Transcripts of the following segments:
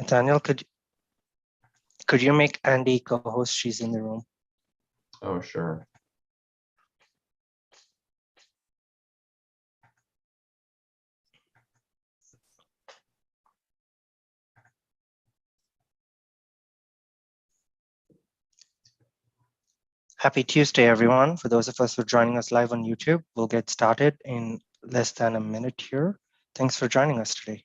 Daniel, could you make Andy co-host? She's in the room. Oh, sure. Happy Tuesday, everyone. For those of us who are joining us live on YouTube, we'll get started in less than a minute here. Thanks for joining us today.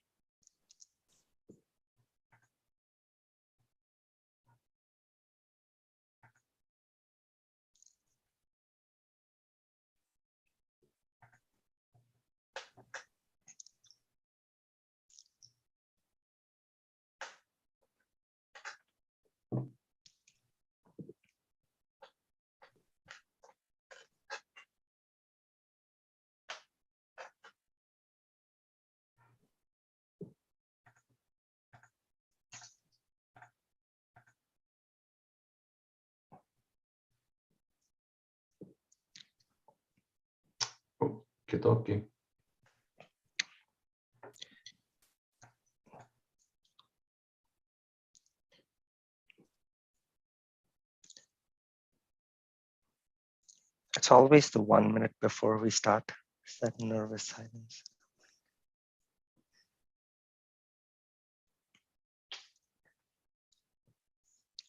Okie-dokie. It's always the 1 minute before we start. It's that nervous silence.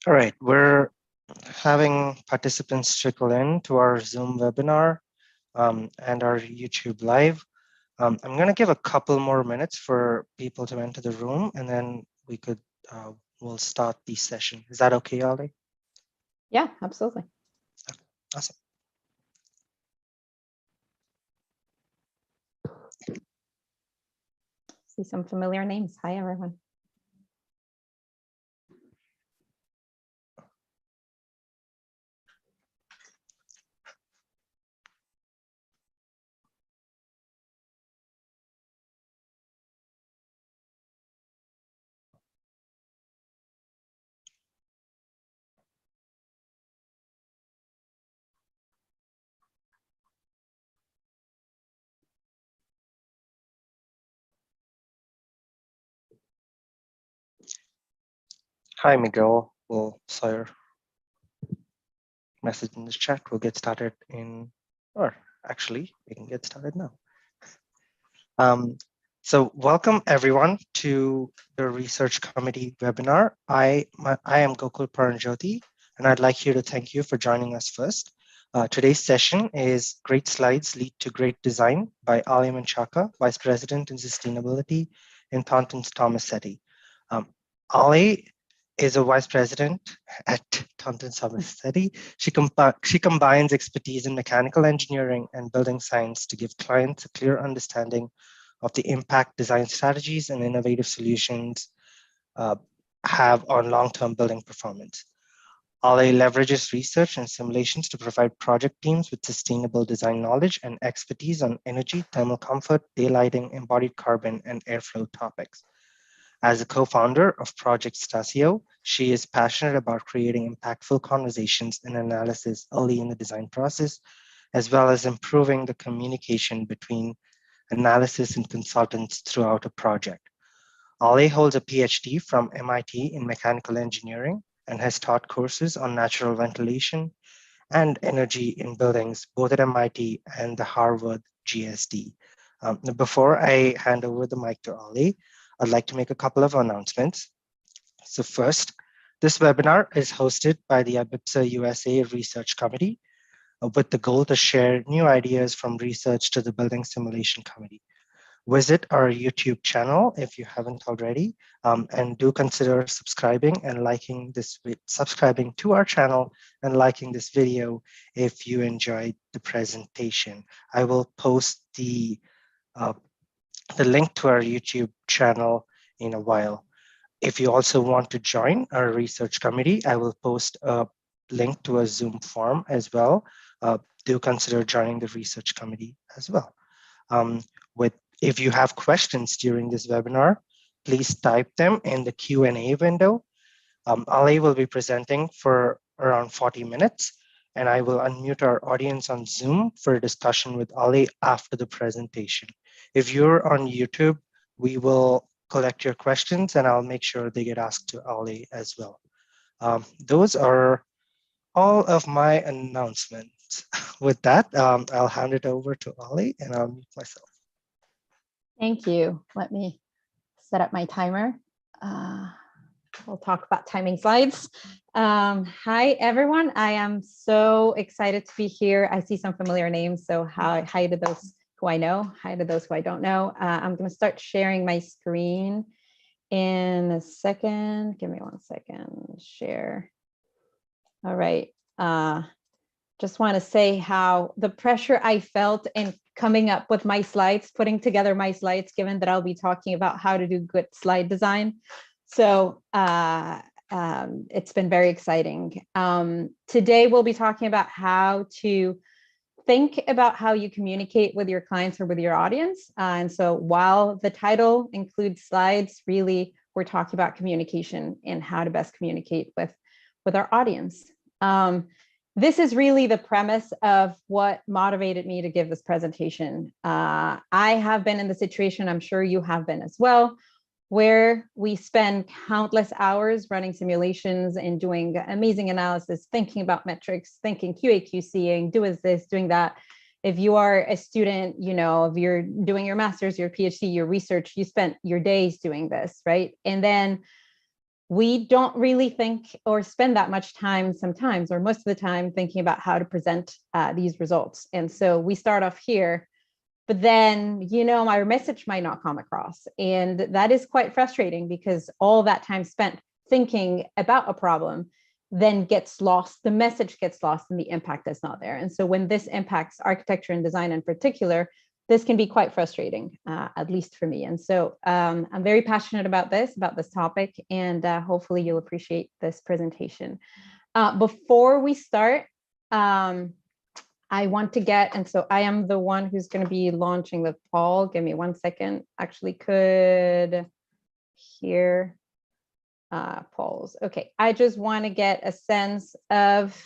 All right, we're having participants trickle in to our Zoom webinar and our YouTube live. I'm going to give a couple more minutes for people to enter the room, and then we'll start the session. Is that okay, Ali? Yeah, absolutely. Okay, awesome. See some familiar names. Hi, everyone. Hi, Miguel. We'll saw your message in the chat. We'll get started or actually, we can get started now. So welcome everyone to the Research Committee webinar. I am Gokul Paranjoti, and I'd like to thank you for joining us first. Today's session is Great Slides Lead to Great Design by Ali Menchaca, Vice President in Sustainability in Thornton Tomasetti. Ali is a Vice President at Thornton Tomasetti. She combines expertise in mechanical engineering and building science to give clients a clear understanding of the impact design strategies and innovative solutions have on long-term building performance. Ali leverages research and simulations to provide project teams with sustainable design knowledge and expertise on energy, thermal comfort, daylighting, embodied carbon, and airflow topics. As a co-founder of Project Stasio, she is passionate about creating impactful conversations and analysis early in the design process, as well as improving the communication between analysis and consultants throughout a project. Ali holds a PhD from MIT in mechanical engineering and has taught courses on natural ventilation and energy in buildings, both at MIT and the Harvard GSD. Before I hand over the mic to Ali, I'd like to make a couple of announcements. So first, this webinar is hosted by the IBPSA USA Research Committee with the goal to share new ideas from research to the Building Simulation Committee. Visit our YouTube channel if you haven't already, and do consider subscribing to our channel and liking this video if you enjoyed the presentation. I will post the link to our YouTube channel in a while. If you also want to join our research committee, I will post a link to a Zoom form as well. Do consider joining the research committee as well. If you have questions during this webinar, please type them in the Q&A window. Ali will be presenting for around 40 minutes, and I will unmute our audience on Zoom for a discussion with Ali after the presentation. If you're on YouTube, we will collect your questions, and I'll make sure they get asked to Ali as well. Those are all of my announcements. With that, I'll hand it over to Ali, and I'll mute myself. Thank you. Let me set up my timer. We'll talk about timing slides. Hi, everyone. I am so excited to be here. I see some familiar names, so hi to those who I know, hi to those who I don't know. I'm going to start sharing my screen in a second. Give me 1 second. Share. All right. Just want to say how the pressure I felt in coming up with my slides, putting together my slides, given that I'll be talking about how to do good slide design. So it's been very exciting. Today, we'll be talking about how to think about how you communicate with your clients or with your audience. And so while the title includes slides, really, we're talking about communication and how to best communicate with our audience. This is really the premise of what motivated me to give this presentation. I have been in the situation, I'm sure you have been as well, where we spend countless hours running simulations and doing amazing analysis, thinking about metrics, thinking QA/QCing, doing this, doing that. If you are a student, you know, if you're doing your master's, your PhD, your research, you spent your days doing this, right? And then we don't really think or spend that much time sometimes, or most of the time, thinking about how to present these results. And so we start off here, but then, you know, my message might not come across. And that is quite frustrating because all that time spent thinking about a problem then gets lost, the message gets lost and the impact is not there. And so when this impacts architecture and design in particular, this can be quite frustrating, at least for me. And so I'm very passionate about this topic, and hopefully you'll appreciate this presentation. Before we start, I want to get, and so I am the one who's going to be launching the poll. Give me 1 second. Actually could hear polls. Okay, I just want to get a sense of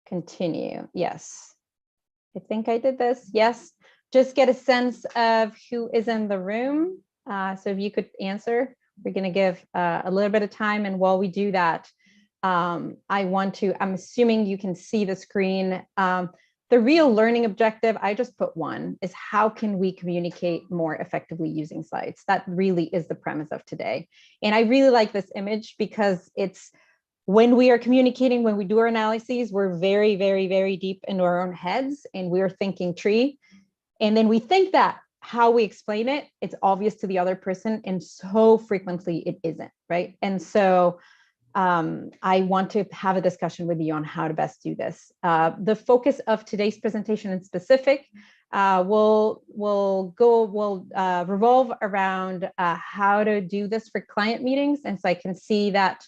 continue. Yes, I think I did this. Yes. Just get a sense of who is in the room. So if you could answer, we're going to give a little bit of time. And while we do that, I'm assuming you can see the screen. The real learning objective, I just put one, is how can we communicate more effectively using slides? That really is the premise of today. And I really like this image because it's when we are communicating, when we do our analyses, we're very, very, very deep into our own heads and we're thinking tree. And then we think that how we explain it, it's obvious to the other person. And so frequently it isn't, right? And so I want to have a discussion with you on how to best do this. The focus of today's presentation in specific will revolve around how to do this for client meetings. And so I can see that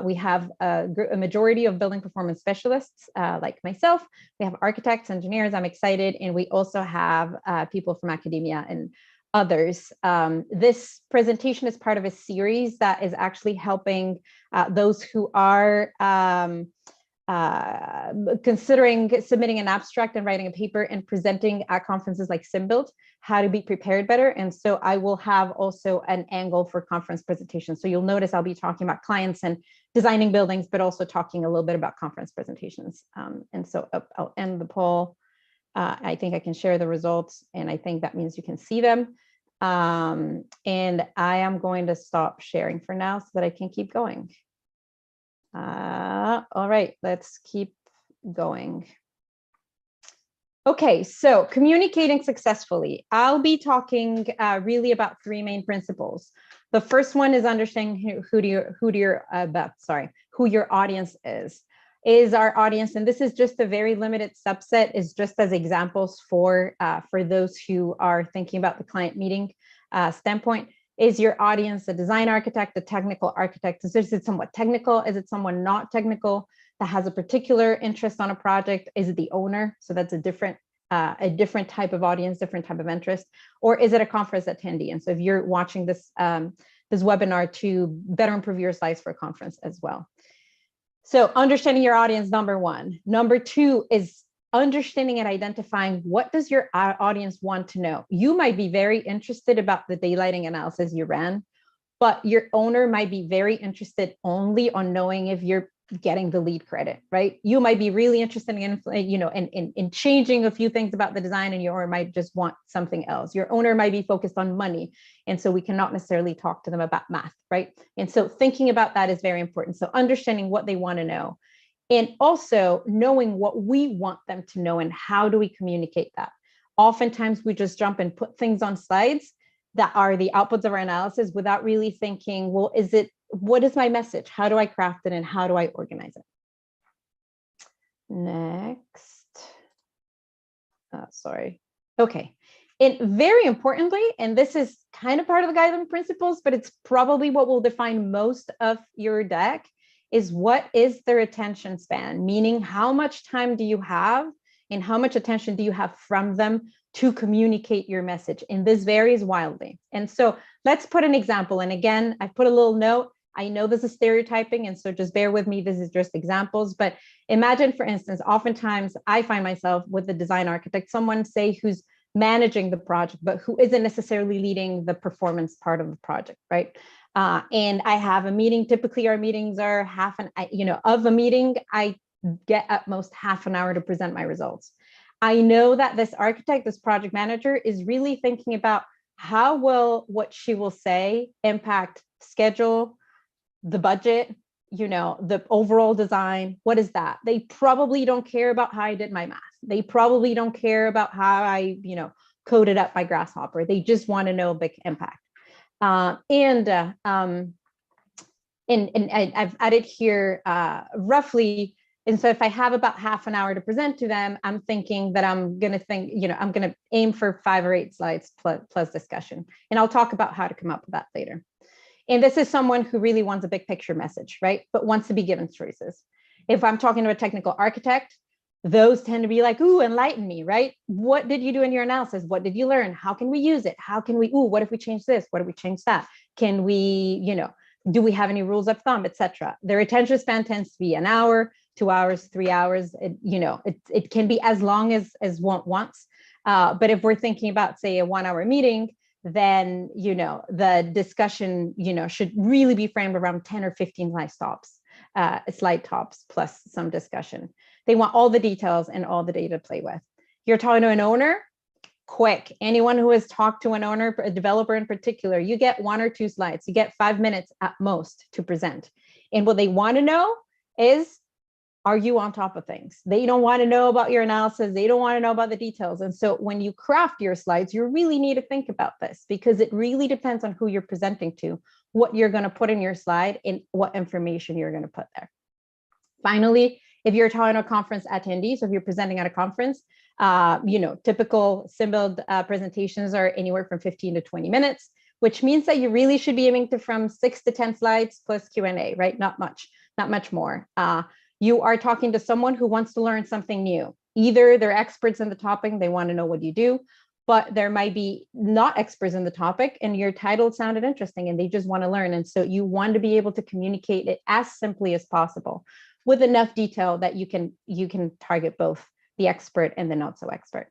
we have a majority of building performance specialists like myself. We have architects, engineers, I'm excited. And we also have people from academia and others. This presentation is part of a series that is actually helping those who are considering submitting an abstract and writing a paper and presenting at conferences like SimBuild, how to be prepared better. And so I will have also an angle for conference presentations. So you'll notice I'll be talking about clients and designing buildings, but also talking a little bit about conference presentations. And so I'll end the poll. I think I can share the results, and I think that means you can see them. And I am going to stop sharing for now so that I can keep going. All right, let's keep going. Okay, so communicating successfully. I'll be talking really about three main principles. The first one is understanding who your audience is our audience, and this is just a very limited subset, is just as examples for those who are thinking about the client meeting standpoint. Is your audience a design architect, a technical architect? Is it somewhat technical? Is it someone not technical that has a particular interest on a project? Is it the owner? So that's a different type of audience, different type of interest. Or is it a conference attendee? And so if you're watching this this webinar to better improve your slides for a conference as well. So understanding your audience, number one. Number two is understanding and identifying what does your audience want to know. You might be very interested about the daylighting analysis you ran, but your owner might be very interested only on knowing if you're getting the lead credit, right? You might be really interested in changing a few things about the design, and your owner might just want something else. Your owner might be focused on money, and so we cannot necessarily talk to them about math, right? And so thinking about that is very important. So understanding what they want to know, and also knowing what we want them to know and how do we communicate that. Oftentimes we just jump and put things on slides that are the outputs of our analysis without really thinking, well, what is my message? How do I craft it and how do I organize it? Next. Sorry. Okay. And very importantly, and this is kind of part of the guiding principles, but it's probably what will define most of your deck, is what is their attention span? Meaning, how much time do you have and how much attention do you have from them to communicate your message? And this varies wildly. And so let's put an example. And again, I put a little note. I know this is stereotyping, and so just bear with me. This is just examples. But imagine, for instance, oftentimes I find myself with the design architect, someone say who's managing the project, but who isn't necessarily leading the performance part of the project, right? And I have a meeting. Typically, our meetings are of a meeting, I get at most half an hour to present my results. I know that this architect, this project manager, is really thinking about how will what she will say impact schedule, the budget, the overall design. What is that? They probably don't care about how I did my math. They probably don't care about how I, coded up my Grasshopper. They just want to know big impact. And I've added here roughly. And so if I have about half an hour to present to them, I'm thinking that I'm going to aim for 5 or 8 slides plus discussion. And I'll talk about how to come up with that later. And this is someone who really wants a big picture message, right? But wants to be given choices. If I'm talking to a technical architect, those tend to be like, ooh, enlighten me, right? What did you do in your analysis? What did you learn? How can we use it? How can we, what if we change this? What if we change that? Can we, do we have any rules of thumb, etc.? Their attention span tends to be an hour, 2 hours, 3 hours. It can be as long as one wants. But if we're thinking about, say, a 1 hour meeting, then, the discussion, should really be framed around 10 or 15 slide tops plus some discussion. They want all the details and all the data to play with. You're talking to an owner, quick. Anyone who has talked to an owner, a developer in particular, you get 1 or 2 slides. You get 5 minutes at most to present. And what they want to know is, are you on top of things? They don't want to know about your analysis. They don't want to know about the details. And so when you craft your slides, you really need to think about this, because it really depends on who you're presenting to, what you're going to put in your slide, and what information you're going to put there. Finally, if you're talking to a conference attendee, so if you're presenting at a conference, typical Symbiont presentations are anywhere from 15 to 20 minutes, which means that you really should be aiming from 6 to 10 slides plus Q&A, right? Not much more. You are talking to someone who wants to learn something new. Either they're experts in the topic, they want to know what you do, but there might be not experts in the topic and your title sounded interesting and they just want to learn. And so you want to be able to communicate it as simply as possible with enough detail that you can target both the expert and the not so expert.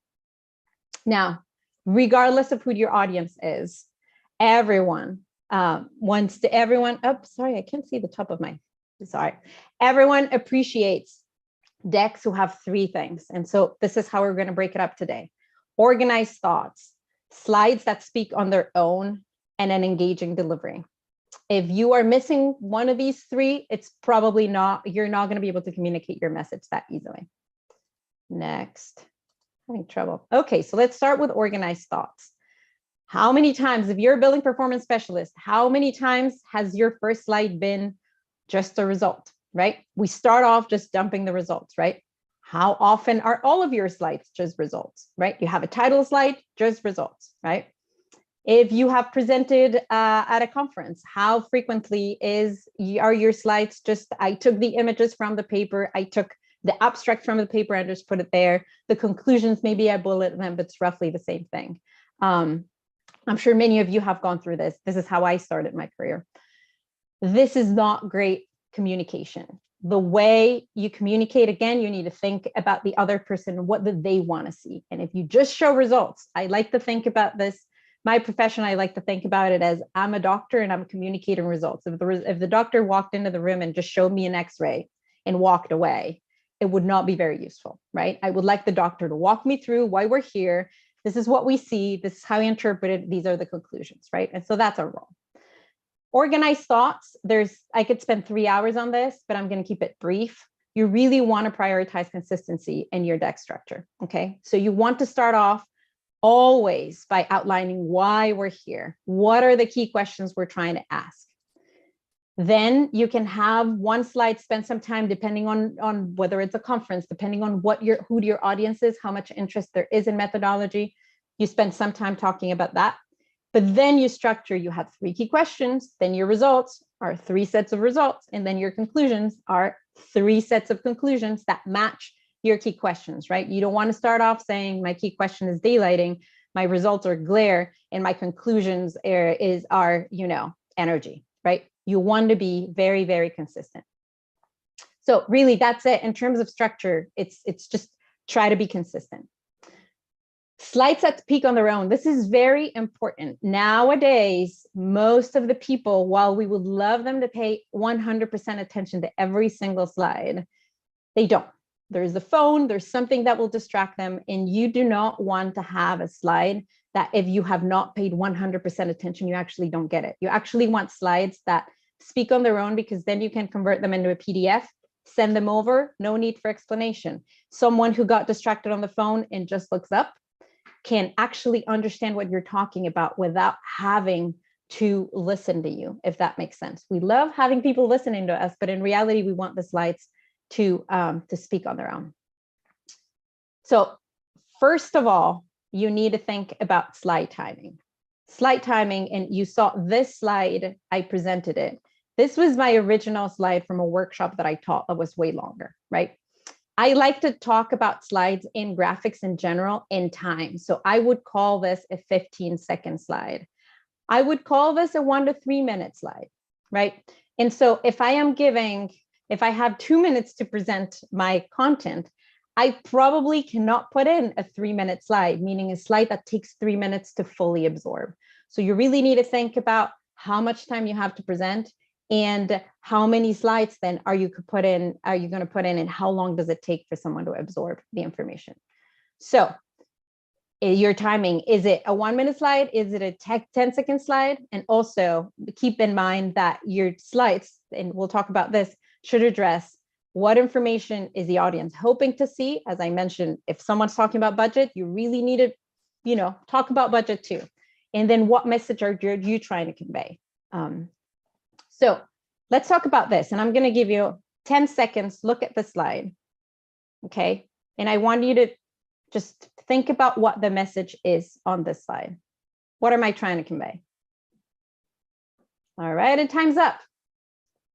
Now, regardless of who your audience is, everyone wants to, sorry, I can't see the top of my, sorry. Everyone appreciates decks who have 3 things. And so this is how we're going to break it up today. Organized thoughts, slides that speak on their own, and an engaging delivery. If you are missing one of these 3, it's probably you're not going to be able to communicate your message that easily. Next, having trouble. Okay, so let's start with organized thoughts. How many times, if you're a building performance specialist, how many times has your first slide been just a result, right? We start off just dumping the results, right? How often are all of your slides just results, right? You have a title slide, just results, right? If you have presented at a conference, how frequently are your slides just, I took the images from the paper, I took the abstract from the paper and just put it there. The conclusions, maybe I bullet them, but it's roughly the same thing. I'm sure many of you have gone through this. This is how I started my career. This is not great communication. the way you communicate, again, you need to think about the other person. What do they want to see? And if you just show results, I like to think about this. My profession, I like to think about it as I'm a doctor and I'm communicating results. If the doctor walked into the room and just showed me an X-ray and walked away, it would not be very useful, right? I would like the doctor to walk me through why we're here. This is what we see. This is how we interpret it. These are the conclusions, right? And so that's our role. Organized thoughts. I could spend 3 hours on this, but I'm going to keep it brief. You really want to prioritize consistency in your deck structure, okay? So you want to start off always by outlining why we're here. What are the key questions we're trying to ask? Then you can have one slide, spend some time, depending on whether it's a conference, depending on who your audience is, how much interest there is in methodology. You spend some time talking about that. But then you structure, you have 3 key questions, then your results are 3 sets of results, and then your conclusions are 3 sets of conclusions that match your key questions, right? You don't want to start off saying my key question is daylighting, my results are glare, and my conclusions are energy, right? You want to be very, very consistent. So really that's it. In terms of structure, it's just try to be consistent. Slides that speak on their own. This is very important. Nowadays, most of the people, while we would love them to pay 100% attention to every single slide, they don't. There's the phone, there's something that will distract them, and you do not want to have a slide that if you have not paid 100% attention, you actually don't get it. You actually want slides that speak on their own, because then you can convert them into a PDF, send them over, no need for explanation. Someone who got distracted on the phone and just looks up can actually understand what you're talking about without having to listen to you, if that makes sense. We love having people listening to us, but in reality, we want the slides to speak on their own. So first of all, you need to think about slide timing. Slide timing, and you saw this slide, I presented it. This was my original slide from a workshop that I taught that was way longer, right? I like to talk about slides in graphics in general in time. So I would call this a 15-second slide. I would call this a 1 to 3 minute slide, right? And so if I have 2 minutes to present my content, I probably cannot put in a 3-minute slide, meaning a slide that takes 3 minutes to fully absorb. So you really need to think about how much time you have to present and how many slides then are you going to put in, and how long does it take for someone to absorb the information? So your timing, is it a 1-minute slide? Is it a 10-second slide? And also keep in mind that your slides, and we'll talk about this, should address what information is the audience hoping to see. As I mentioned, if someone's talking about budget, you really need to, talk about budget too. And then what message are you trying to convey? So let's talk about this. And I'm going to give you 10 seconds. Look at the slide. Okay. And I want you to just think about what the message is on this slide. What am I trying to convey? All right. And time's up.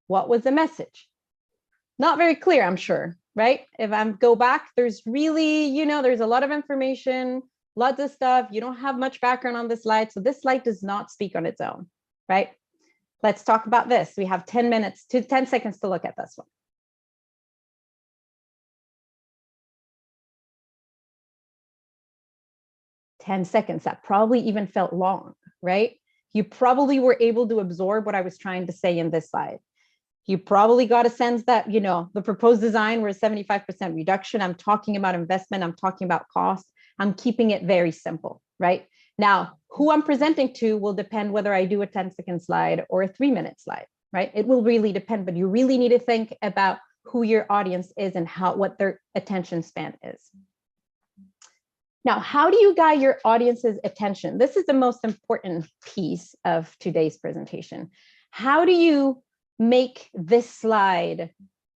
What was the message? Not very clear, I'm sure, right? If I go back, there's really, there's a lot of information, lots of stuff. You don't have much background on this slide. So this slide does not speak on its own, right? Let's talk about this. We have 10 seconds to look at this one. "10 seconds, that probably even felt long, right? You probably were able to absorb what I was trying to say in this slide. You probably got a sense that, the proposed design was 75% reduction. I'm talking about investment. I'm talking about cost. I'm keeping it very simple, right? Now, who I'm presenting to will depend whether I do a 10-second slide or a 3-minute slide, right? It will really depend, but you really need to think about who your audience is and what their attention span is. Now, how do you guide your audience's attention? This is the most important piece of today's presentation. How do you make this slide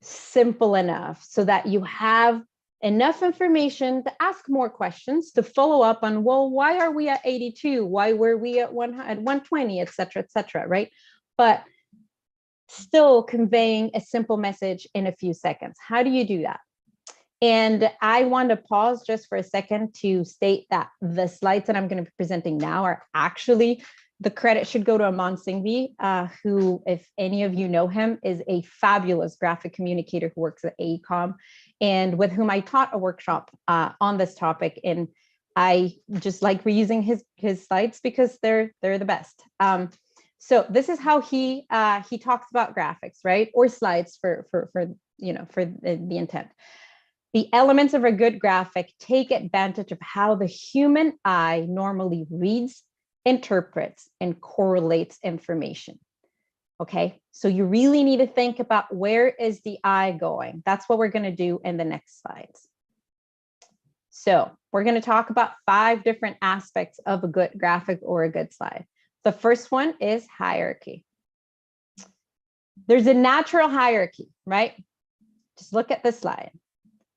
simple enough so that you have enough information to ask more questions, to follow up on, well, why are we at 82? Why were we at 120, et cetera, right? But still conveying a simple message in a few seconds. How do you do that? And I want to pause just for a second to state that the slides that I'm going to be presenting now are actually The credit should go to Aman Singhvi, who, if any of you know him, is a fabulous graphic communicator who works at AECOM, and with whom I taught a workshop on this topic. And I just like reusing his slides because they're the best. So this is how he talks about graphics, right? Or slides for the intent. The elements of a good graphic take advantage of how the human eye normally reads, interprets, and correlates information. Okay, so you really need to think about where is the eye going. That's what we're going to do in the next slides. So we're going to talk about 5 different aspects of a good graphic or a good slide. The first one is hierarchy. There's a natural hierarchy, right? Just look at this slide.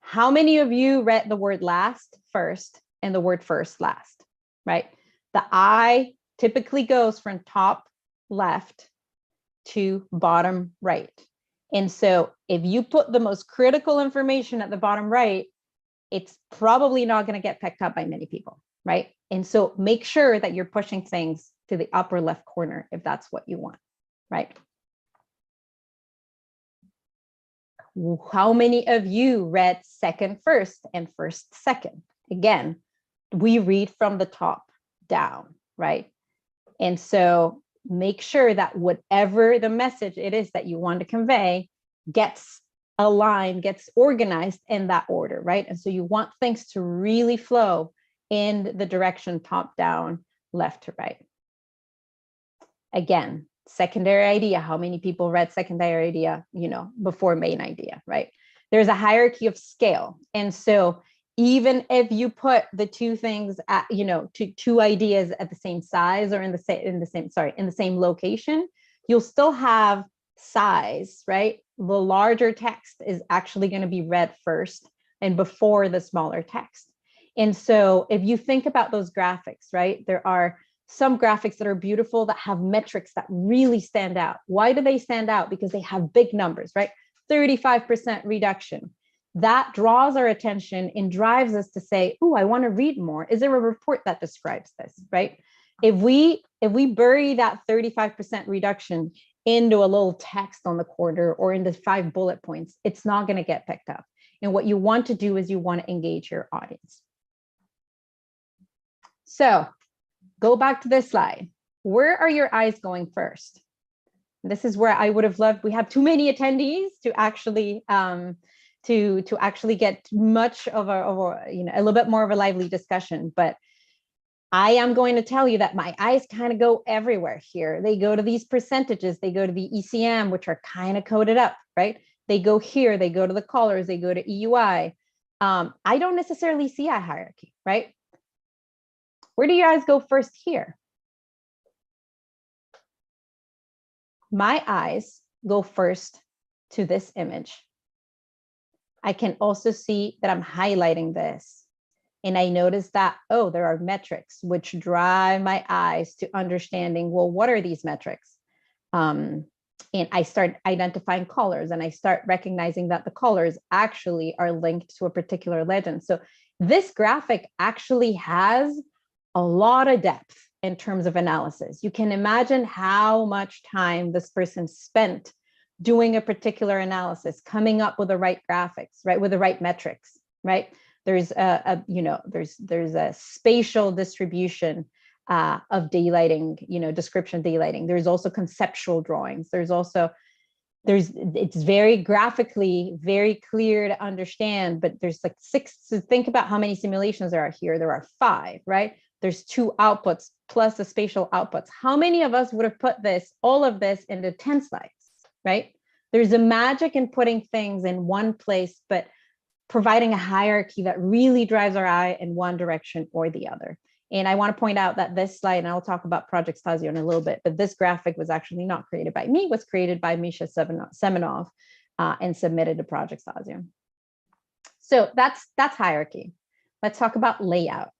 How many of you read the word last first and the word first last, right? The eye typically goes from top left to bottom right. And so if you put the most critical information at the bottom right, it's probably not going to get picked up by many people, right? And so make sure that you're pushing things to the upper left corner if that's what you want, right? How many of you read second first and first second? Again, we read from the top down, right? And so make sure that whatever the message it is that you want to convey gets aligned, gets organized in that order, right? And so you want things to really flow in the direction top down, left to right. Again, secondary idea. How many people read secondary idea, before main idea, right? There's a hierarchy of scale. And so even if you put the two things at, two ideas at the same size or in the same location, you'll still have size, right? The larger text is actually going to be read first and before the smaller text. And so if you think about those graphics, right, there are some graphics that are beautiful that have metrics that really stand out. Why do they stand out? Because they have big numbers, right? 35% reduction. That draws our attention and drives us to say, oh, I want to read more. Is there a report that describes this, right? If we bury that 35% reduction into a little text on the corner or into 5 bullet points, it's not going to get picked up. And what you want to do is you want to engage your audience. So go back to this slide. Where are your eyes going first? This is where I would have loved, we have too many attendees to actually to actually get much of a little bit more of a lively discussion, but I am going to tell you that my eyes kind of go everywhere here. They go to these percentages, they go to the ECM, which are kind of coded up, right? They go here, they go to the colors, they go to EUI. I don't necessarily see a hierarchy, right? Where do your eyes go first here? My eyes go first to this image. I can also see that I'm highlighting this. And I notice that, oh, there are metrics which drive my eyes to understanding, well, what are these metrics? And I start identifying colors and I start recognizing that the colors actually are linked to a particular legend. So this graphic actually has a lot of depth in terms of analysis. You can imagine how much time this person spent doing a particular analysis, coming up with the right graphics, right, with the right metrics, right? There's there's a spatial distribution of daylighting, description daylighting. There's also conceptual drawings. It's very graphically very clear to understand, but there's like 6. So think about how many simulations there are here. There are 5, right? There's 2 outputs plus the spatial outputs. How many of us would have put all of this into 10 slides, right? There's a magic in putting things in one place, but providing a hierarchy that really drives our eye in one direction or the other. And I want to point out that this slide, and I'll talk about Project Stasio in a little bit, but this graphic was actually not created by me, it was created by Misha Semenov and submitted to Project Stasio. So that's hierarchy. Let's talk about layout.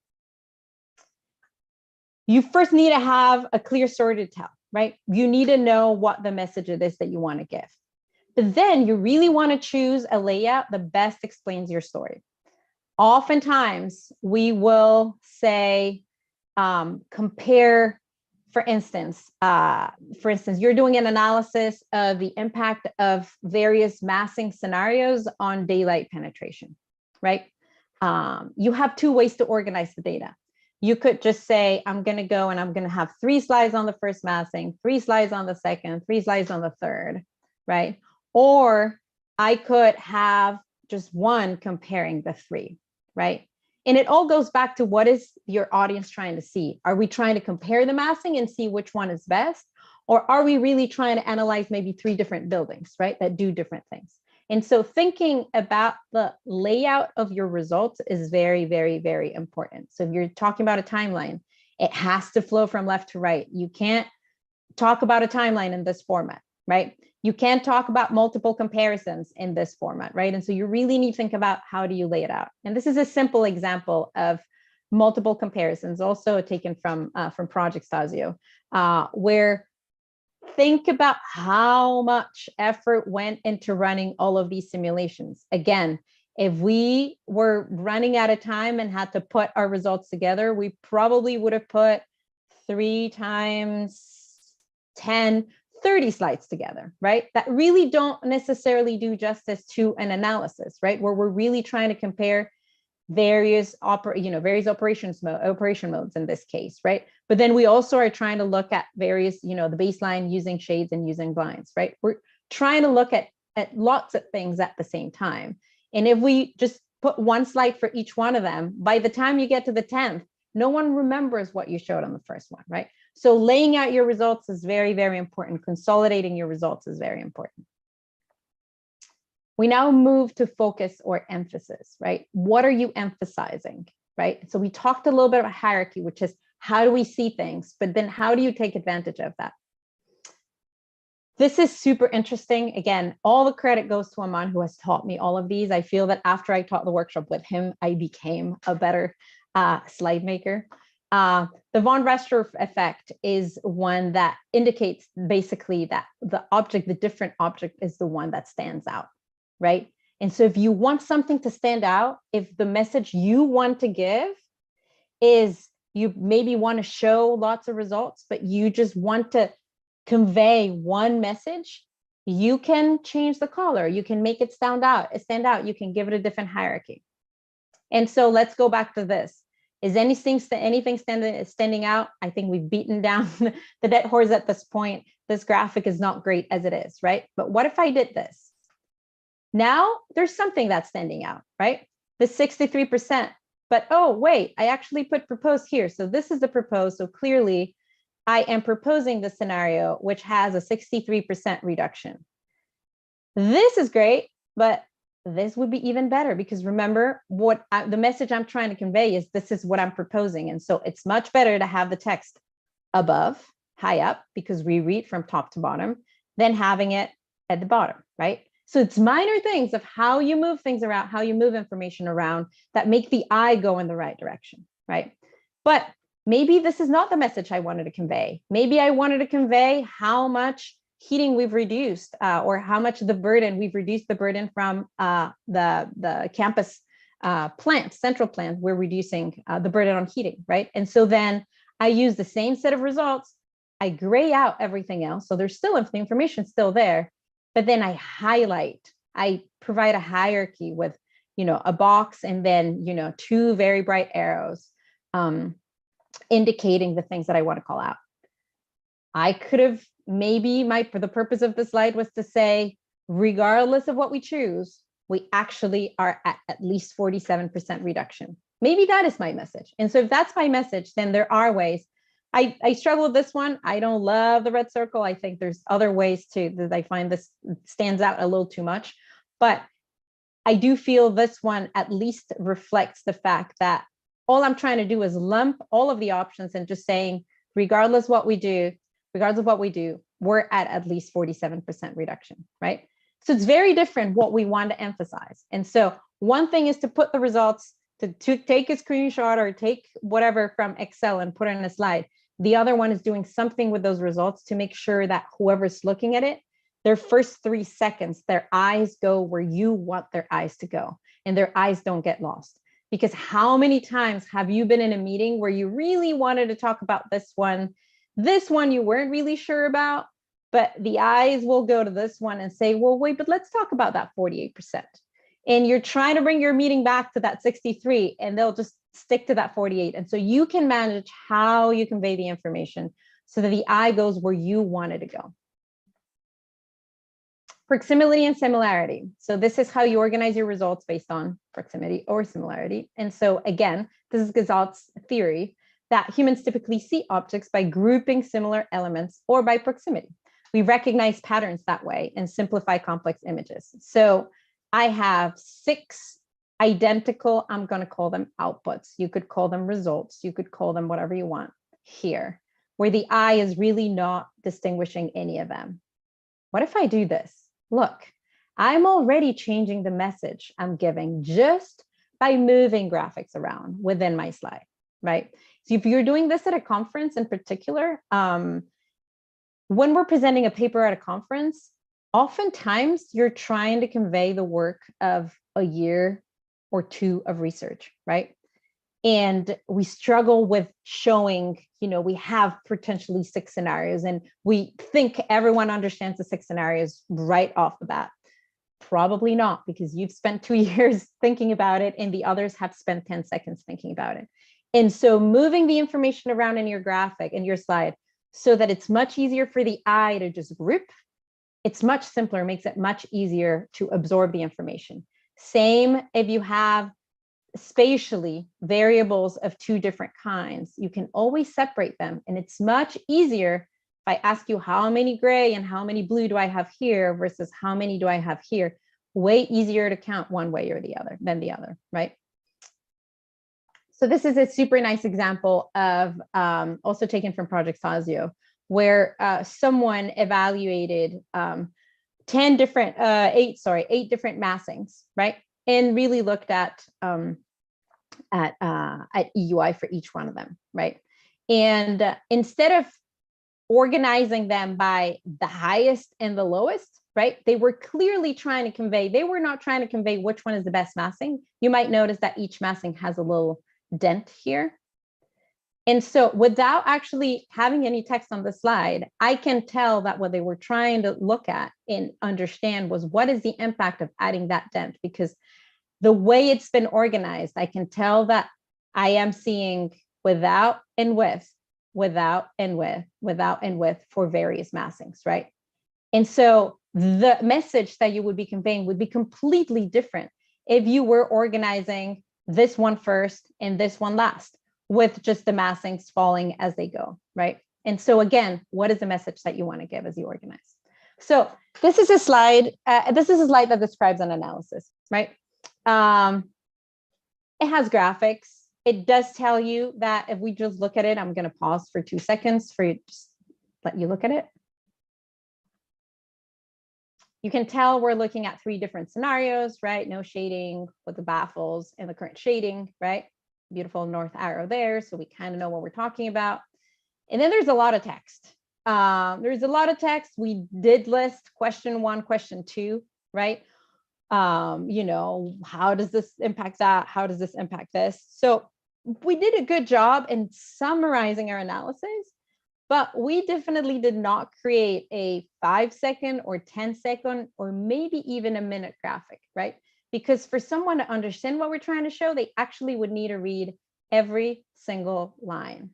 You first need to have a clear story to tell, right? You need to know what the message it is that you want to give. But then you really want to choose a layout that best explains your story. Oftentimes we will say, compare for instance, you're doing an analysis of the impact of various massing scenarios on daylight penetration, right? You have two ways to organize the data. You could just say, I'm going to go and I'm going to have 3 slides on the first massing, 3 slides on the second, 3 slides on the third, right? Or I could have just one comparing the 3, right? And it all goes back to what is your audience trying to see? Are we trying to compare the massing and see which one is best? Or are we really trying to analyze maybe 3 different buildings, right, that do different things? And so thinking about the layout of your results is very, very, very important. So if you're talking about a timeline, it has to flow from left to right. You can't talk about a timeline in this format, right? You can't talk about multiple comparisons in this format, right? And so you really need to think about how do you lay it out. And this is a simple example of multiple comparisons, also taken from Project Stasio, where think about how much effort went into running all of these simulations. Again, if we were running out of time and had to put our results together, we probably would have put 3 times 10, 30 slides together, right? That really don't necessarily do justice to an analysis, right? Where we're really trying to compare various operation modes in this case, right? But then we also are trying to look at various, the baseline using shades and using blinds, right? We're trying to look at lots of things at the same time. And if we just put 1 slide for each one of them, by the time you get to the 10th, no one remembers what you showed on the first one, right? So laying out your results is very, very important. Consolidating your results is very important. We now move to focus or emphasis, right? What are you emphasizing, right? So we talked a little bit about hierarchy, which is how do we see things, but then how do you take advantage of that? This is super interesting. Again, all the credit goes to Aman, who has taught me all of these. I feel that after I taught the workshop with him, I became a better slide maker. The von Restorff effect is one that indicates basically that the different object is the one that stands out, right? And so if you want something to stand out, if the message you want to give is you maybe want to show lots of results, but you just want to convey one message, you can change the color. You can make it stand out. You can give it a different hierarchy. And so let's go back to this. Is anything standing out? I think we've beaten down the dead horse at this point. This graphic is not great as it is, right? But what if I did this? Now there's something that's standing out, right? The 63%, but oh, wait, I actually put proposed here. So this is the proposed. So clearly I am proposing the scenario, which has a 63% reduction. This is great, but this would be even better because remember the message I'm trying to convey is this is what I'm proposing. And so it's much better to have the text above, high up, because we read from top to bottom, than having it at the bottom, right? So it's minor things of how you move things around, how you move information around that make the eye go in the right direction, right? But maybe this is not the message I wanted to convey. Maybe I wanted to convey how much heating we've reduced or how much we've reduced the burden from the campus central plant, we're reducing the burden on heating, right? And so then I use the same set of results, I gray out everything else. So there's still the information still there, but then I provide a hierarchy with, a box and then, 2 very bright arrows indicating the things that I want to call out. I could have for the purpose of the slide was to say, regardless of what we choose, we actually are at least 47% reduction. Maybe that is my message. And so if that's my message, then there are ways. I struggle with this one. I don't love the red circle. I think there's other ways that I find this stands out a little too much, but I do feel this one at least reflects the fact that all I'm trying to do is lump all of the options and just saying, regardless of what we do, we're at least 47% reduction, right? So it's very different what we want to emphasize. And so one thing is to put the results, to take a screenshot or take whatever from Excel and put it in a slide. The other one is doing something with those results to make sure that whoever's looking at it, their first 3 seconds, their eyes go where you want their eyes to go and their eyes don't get lost. Because how many times have you been in a meeting where you really wanted to talk about this one, This one you weren't really sure about, but the eyes will go to this one and say, well, wait, but let's talk about that 48%. And you're trying to bring your meeting back to that 63, and they'll just stick to that 48. And so you can manage how you convey the information so that the eye goes where you want it to go. Proximity and similarity. So this is how you organize your results based on proximity or similarity. And so again, this is Gestált's theory that humans typically see objects by grouping similar elements or by proximity. We recognize patterns that way and simplify complex images. So I have 6 identical, I'm going to call them outputs. You could call them results. You could call them whatever you want here, where the eye is really not distinguishing any of them. What if I do this? Look, I'm already changing the message I'm giving just by moving graphics around within my slide, right? So if you're doing this at a conference in particular, when we're presenting a paper at a conference, oftentimes you're trying to convey the work of a year or 2 of research, right? And we struggle with showing, we have potentially 6 scenarios and we think everyone understands the 6 scenarios right off the bat. Probably not, because you've spent 2 years thinking about it and the others have spent 10 seconds thinking about it. And so moving the information around in your graphic, in your slide, so that it's much easier for the eye to just group, it's much simpler, makes it much easier to absorb the information. Same if you have spatially variables of 2 different kinds, you can always separate them. And it's much easier if I ask you how many gray and how many blue do I have here versus how many do I have here, way easier to count one way or the other than the other, right? So this is a super nice example of also taken from Project Sazio, where someone evaluated 8 different massings, right? And really looked at EUI for each one of them, right? And instead of organizing them by the highest and the lowest, right? They were clearly trying to convey, they were not trying to convey which one is the best massing. You might notice that each massing has a little dent here. And so without actually having any text on the slide, I can tell that what they were trying to look at and understand was what is the impact of adding that dent, because the way it's been organized, I can tell that I am seeing without and with, without and with, without and with for various massings, right? And so the message that you would be conveying would be completely different if you were organizing this one first and this one last, with just the massings falling as they go, right? And so again, what is the message that you want to give as you organize? So this is a slide. That describes an analysis, right? It has graphics. It does tell you that if we just look at it, I'm going to pause for 2 seconds for you, just let you look at it. You can tell we're looking at 3 different scenarios, right? No shading with the baffles and the current shading, right? Beautiful north arrow there. So we kind of know what we're talking about. And then there's a lot of text. There's a lot of text. We did list question 1, question 2, right? How does this impact that? How does this impact this? So we did a good job in summarizing our analysis, but we definitely did not create a 5-second or 10-second or maybe even a minute graphic, right? Because for someone to understand what we're trying to show, they actually would need to read every single line.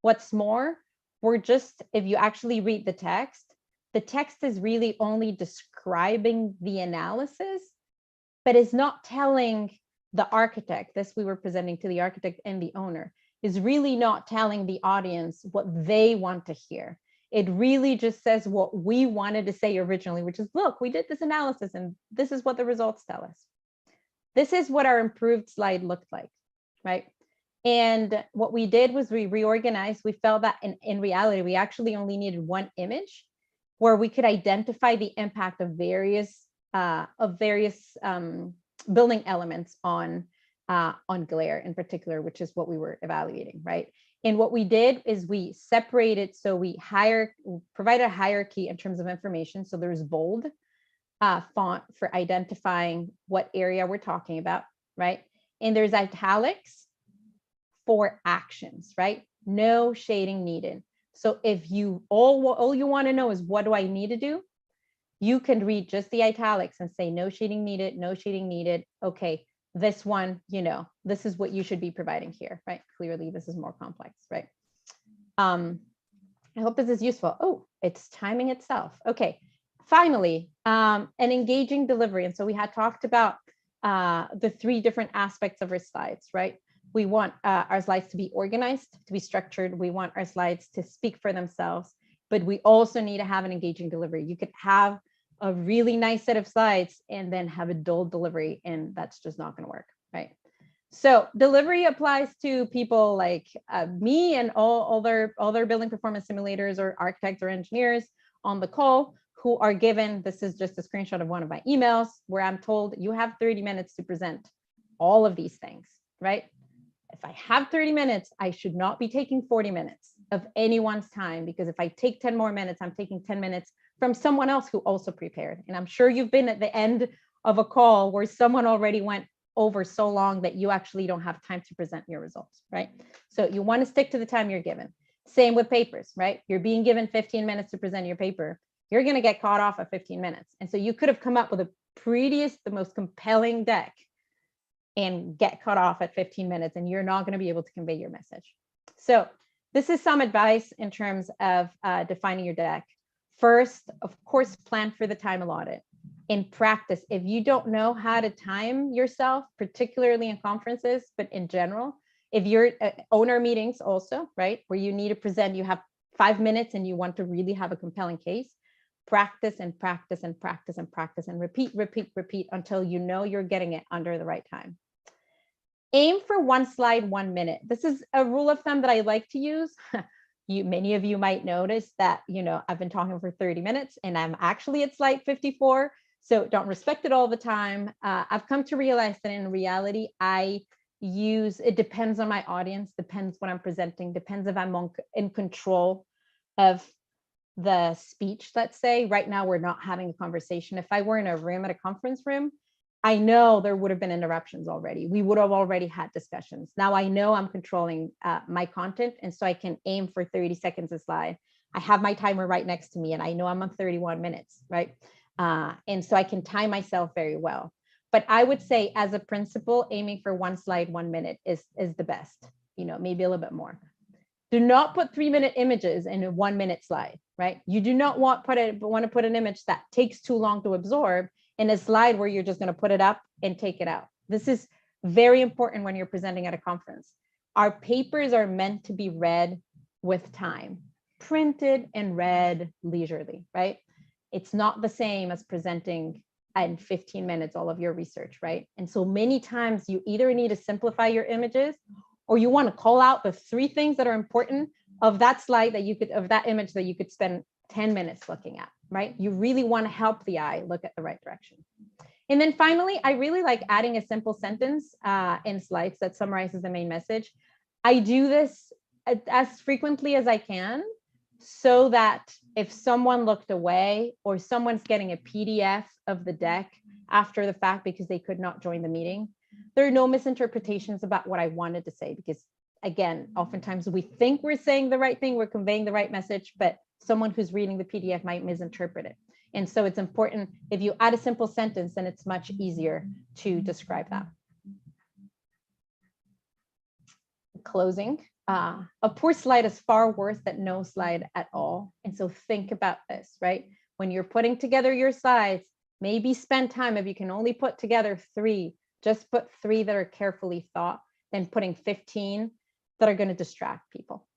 What's more, if you actually read the text is really only describing the analysis, but is not telling the architect, this we were presenting to the architect and the owner, is really not telling the audience what they want to hear. It really just says what we wanted to say originally, which is, look, we did this analysis and this is what the results tell us. This is what our improved slide looked like, right? And what we did was we reorganized. We felt that in reality, we actually only needed 1 image where we could identify the impact of various building elements on glare in particular, which is what we were evaluating, right? And what we did is we separated, so we provided a hierarchy in terms of information. So there's bold font for identifying what area we're talking about, right? And there's italics for actions, right? No shading needed. So if you all you want to know is what do I need to do, you can read just the italics and say no shading needed, no shading needed. Okay, this one, this is what you should be providing here, right? Clearly, this is more complex, right? I hope this is useful. Oh, it's timing itself. Okay, finally, an engaging delivery. And so we had talked about the 3 different aspects of our slides, right? We want our slides to be organized, to be structured. We want our slides to speak for themselves, but we also need to have an engaging delivery. You could have a really nice set of slides and then have a dull delivery, and that's just not going to work, right? So delivery applies to people like me and all other building performance simulators or architects or engineers on the call who are given, this is just a screenshot of one of my emails where I'm told you have 30 minutes to present all of these things, right? If I have 30 minutes, I should not be taking 40 minutes of anyone's time, because if I take 10 more minutes, I'm taking 10 minutes from someone else who also prepared. And I'm sure you've been at the end of a call where someone already went over so long that you actually don't have time to present your results, right? So you want to stick to the time you're given. Same with papers, right? You're being given 15 minutes to present your paper. You're going to get caught off at 15 minutes. And so you could have come up with the most compelling deck and get cut off at 15 minutes, and you're not going to be able to convey your message. So this is some advice in terms of defining your deck. First, of course, plan for the time allotted. In practice, if you don't know how to time yourself, particularly in conferences, but in general, if you're owner meetings also, right, where you need to present, you have 5 minutes and you want to really have a compelling case, practice and practice and practice and practice and repeat until you know you're getting it under the right time. Aim for 1 slide, 1 minute. This is a rule of thumb that I like to use. Many of you might notice that, I've been talking for 30 minutes and I'm actually at slide 54. So don't respect it all the time. I've come to realize that in reality, it depends on my audience, depends what I'm presenting, depends if I'm in control of the speech, let's say. Right now, we're not having a conversation. If I were in a room at a conference room, I know there would have been interruptions already. We would have already had discussions. Now I know I'm controlling my content, and so I can aim for 30 seconds a slide. I have my timer right next to me, and I know I'm on 31 minutes, right? And so I can time myself very well. But I would say, as a principle, aiming for 1 slide, 1 minute is the best. Maybe a little bit more. Do not put 3-minute images in a 1-minute slide, right? You do not want to put an image that takes too long to absorb in a slide where you're just going to put it up and take it out. This is very important when you're presenting at a conference. Our papers are meant to be read with time, printed and read leisurely, right? It's not the same as presenting in 15 minutes all of your research, right? And so many times you either need to simplify your images, or you want to call out the 3 things that are important of that slide of that image that you could spend 10 minutes looking at, right? You really want to help the eye look at the right direction. And then finally, I really like adding a simple sentence in slides that summarizes the main message. I do this as frequently as I can, so that if someone looked away or someone's getting a PDF of the deck after the fact because they could not join the meeting, there are no misinterpretations about what I wanted to say, because again, oftentimes we think we're saying the right thing, we're conveying the right message, but someone who's reading the PDF might misinterpret it. And so it's important, if you add a simple sentence, then it's much easier to describe that. Closing. A poor slide is far worse than no slide at all. And so think about this, right? When you're putting together your slides, maybe spend time, if you can only put together 3, just put 3 that are carefully thought, than putting 15 that are going to distract people.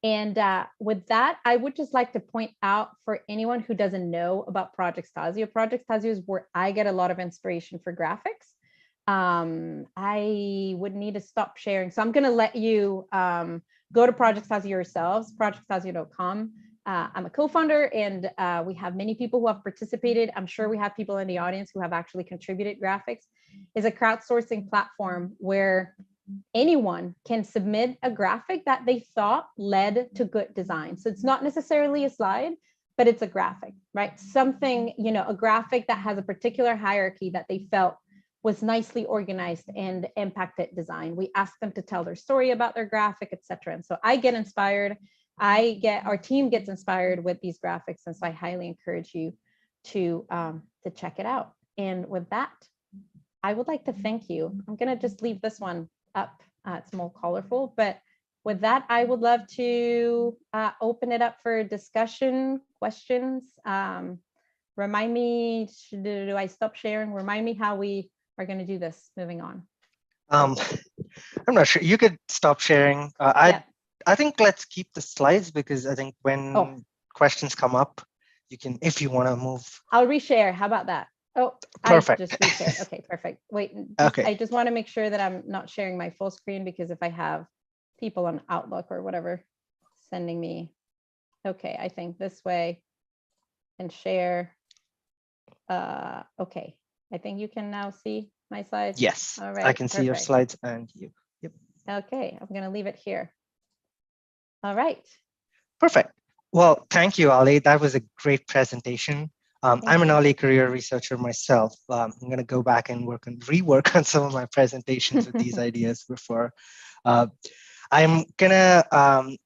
And with that, I would just like to point out, for anyone who doesn't know about Project Stasio is where I get a lot of inspiration for graphics. I would need to stop sharing. So I'm going to let you go to Project Stasio yourselves, projectstasio.com. I'm a co-founder, and we have many people who have participated. I'm sure we have people in the audience who have actually contributed graphics. It's a crowdsourcing platform where anyone can submit a graphic that they thought led to good design. So it's not necessarily a slide, but it's a graphic, right? Something, a graphic that has a particular hierarchy that they felt was nicely organized and impacted design. We ask them to tell their story about their graphic, etc. And so I get inspired our team gets inspired with these graphics, and so I highly encourage you to check it out. And with that, I would like to thank you. I'm gonna just leave this one up. It's more colorful, but with that, I would love to open it up for discussion, questions. Remind me, do I stop sharing? Remind me how we are going to do this moving on. I'm not sure. You could stop sharing. I think let's keep the slides, because I think when questions come up, you can, if you want to move. I'll reshare. How about that? Oh, perfect. I just reshared. Okay, perfect. Wait, okay. I just want to make sure that I'm not sharing my full screen, because if I have people on Outlook or whatever sending me, okay, I think this way and share. Okay, I think you can now see my slides. Yes, all right, I can see your slides and you. Yep. Okay, I'm going to leave it here. All right. Perfect. Well, thank you, Ali. That was a great presentation. I'm an early career researcher myself. I'm going to go back and rework on some of my presentations with these ideas before. I'm gonna,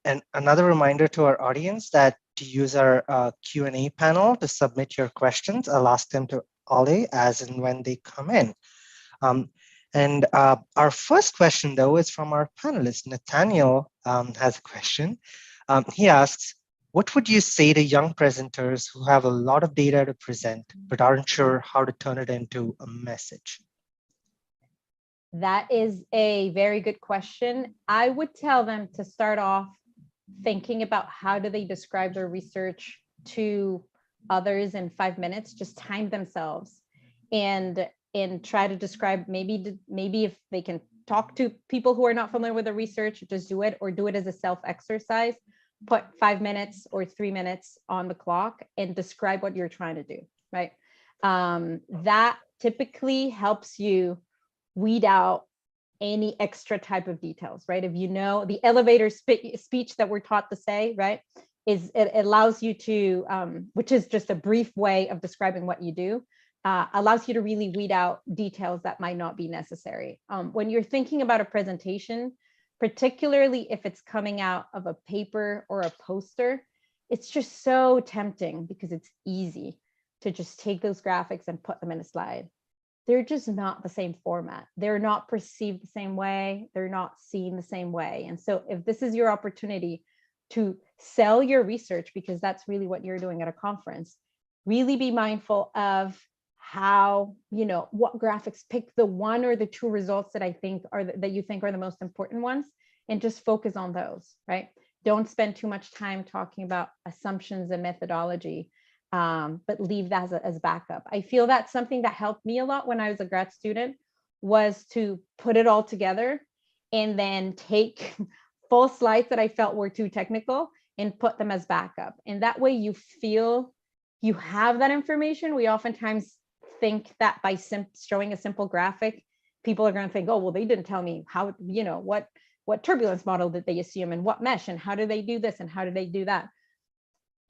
and another reminder to our audience that to use our Q&A panel to submit your questions. I'll ask them to Ali as and when they come in. And our first question, though, is from our panelist. Nathaniel has a question. He asks, what would you say to young presenters who have a lot of data to present, but aren't sure how to turn it into a message? That is a very good question. I would tell them to start off thinking about how do they describe their research to others in 5 minutes. Just time themselves and try to describe, maybe if they can talk to people who are not familiar with the research, just do it, or do it as a self-exercise. Put 5 minutes or 3 minutes on the clock and describe what you're trying to do, right? That typically helps you weed out any extra type of details, right? If you know the elevator speech that we're taught to say, right, it allows you to, which is just a brief way of describing what you do, allows you to really weed out details that might not be necessary. When you're thinking about a presentation, particularly if it's coming out of a paper or a poster, it's just so tempting because it's easy to just take those graphics and put them in a slide. They're just not the same format. They're not perceived the same way. They're not seen the same way. And so if this is your opportunity to sell your research, because that's really what you're doing at a conference, really be mindful of how, what graphics, pick the one or the two results that that you think are the most important ones, and just focus on those, right? Don't spend too much time talking about assumptions and methodology. But leave that as backup. I feel that's something that helped me a lot when I was a grad student, was to put it all together and then take full slides that I felt were too technical and put them as backup. And that way you feel you have that information. We oftentimes think that by showing a simple graphic, people are going to think, oh, well, they didn't tell me how, what turbulence model did they assume and what mesh and how do they do this and how do they do that.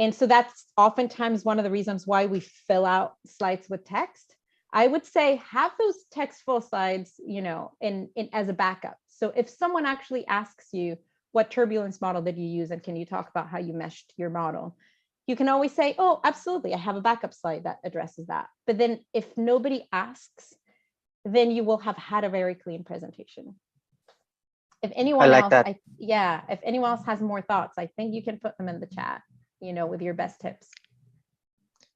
And so that's oftentimes one of the reasons why we fill out slides with text. I would say have those textful slides, in as a backup. So if someone actually asks you, what turbulence model did you use? And can you talk about how you meshed your model? You can always say, oh, absolutely, I have a backup slide that addresses that. But then if nobody asks, then you will have had a very clean presentation. If anyone if anyone else has more thoughts, I think you can put them in the chat, with your best tips.